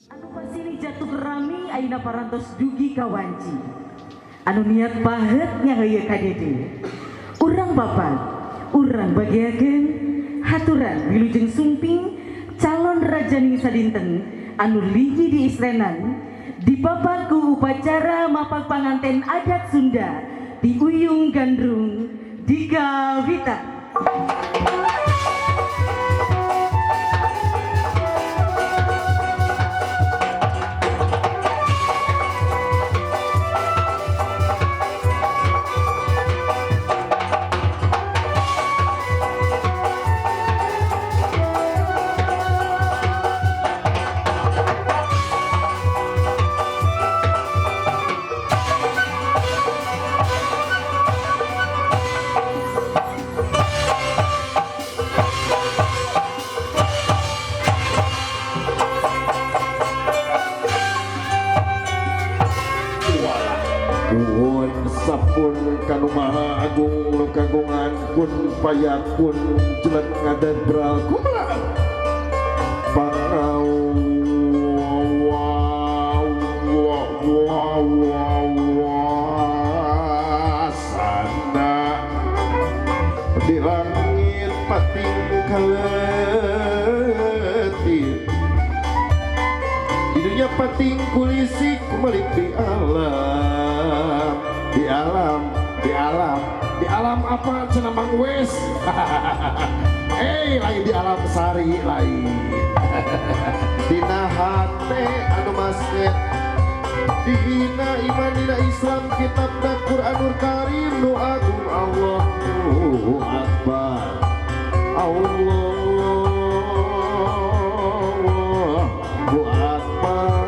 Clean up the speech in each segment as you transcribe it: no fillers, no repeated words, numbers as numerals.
Anu pasini jatuh rami aina parantos dugi kawanci. Anu niat pahetnya heuyeu kadede. Urang bapak, urang bagiakeun haturan wilujeng sumping calon rajaning sadinten anu ligi di Isrenan dipapak ku upacara mapak panganten adat Sunda di Uyung Gandrung Diga Wita. Nuhun sapun kanu maha agung nu kagungan kun payakun jelek ngadan bral kumaha sana di langit pating kaletit di dunia pating kulisik kumelik di alam apa cenah Mang Wes lain di alam sari lain dina hate anu masket dina iman dina Islam kitab dan Quranul Karim nu agung Allahu Akbar Allahu Akbar.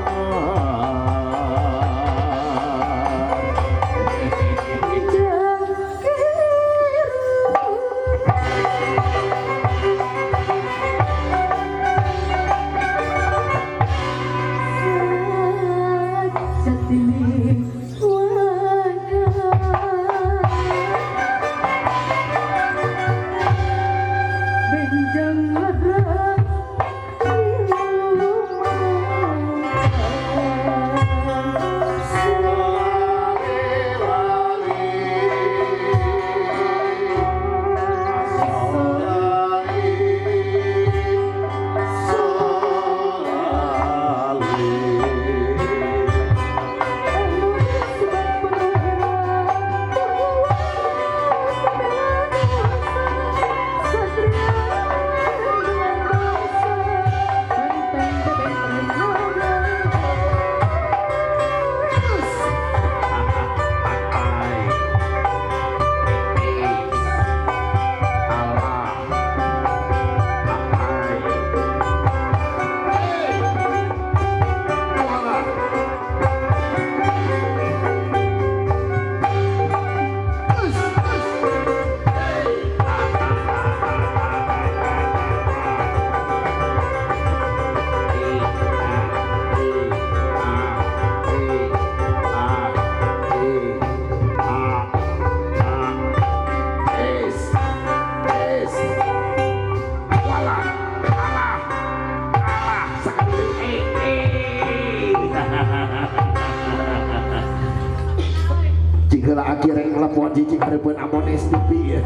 Jika akhirnya ngelapuan jijik harapan Amones TV.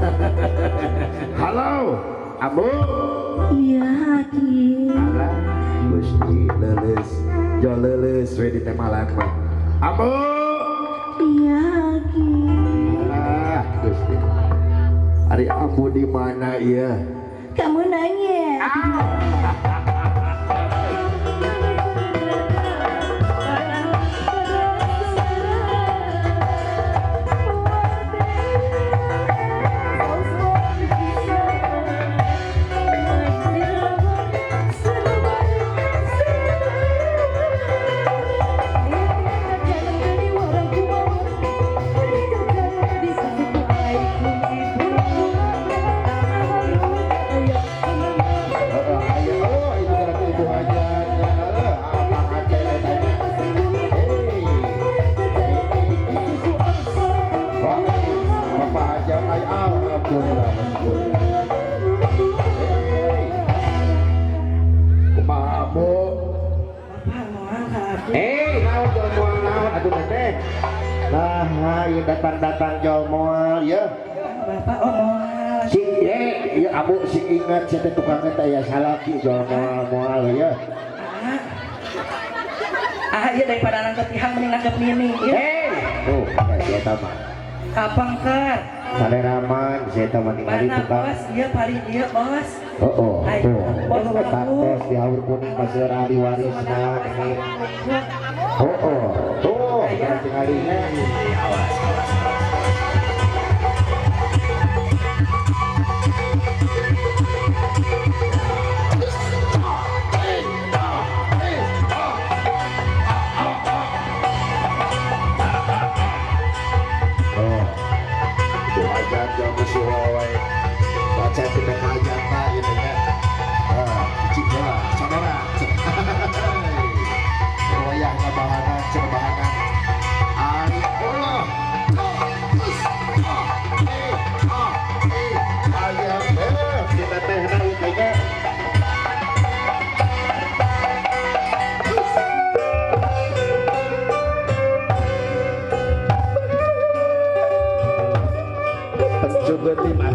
Halo, Ambo. Iya Haki. Alah, Gusti leles, jo leles, we di tema lama. Ambo. Iya Haki. Alah, Gusti. Ari Ambo di mana ya? Kamu nanya. Ayo. naon jual moal naon atuh teh. Nah, ieu datang-datang jual moal ya. Bapak moal. Si ieu abu si ingat si teh tukang teh aya salaki jual moal ya. Iya daripada nangkep ihang mending nangkep nini. Tuh, saya tahu. Kapang Kar? Saleraman, saya tahu ningali Mana tukang. bos? Iya paling iya bos. Oh, Ayo, tuh. bos, Taktos di haur kuning pasir ahli warisna ini. Tuh, tinggalnya. Baca tidak aja pak gitu ya. Cik bola, saudara. Wayah kebahanan, cerbahanan. Ari bola. Ayah, kita teh naik kayaknya. Pencoba lima.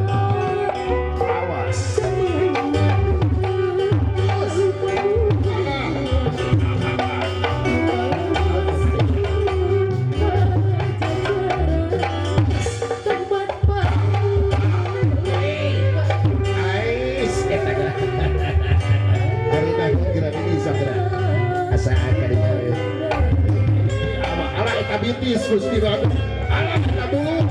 Diabetes Gusti Ratu. Anak kita dulu.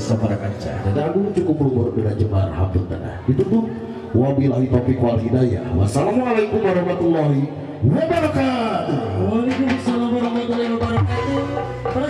Sabara kaca dan aku cukup lumur dengan jemar hampir tanah ditutup wabillahi taufiq wal hidayah wassalamualaikum warahmatullahi wabarakatuh. Waalaikumsalam warahmatullahi wabarakatuh. Para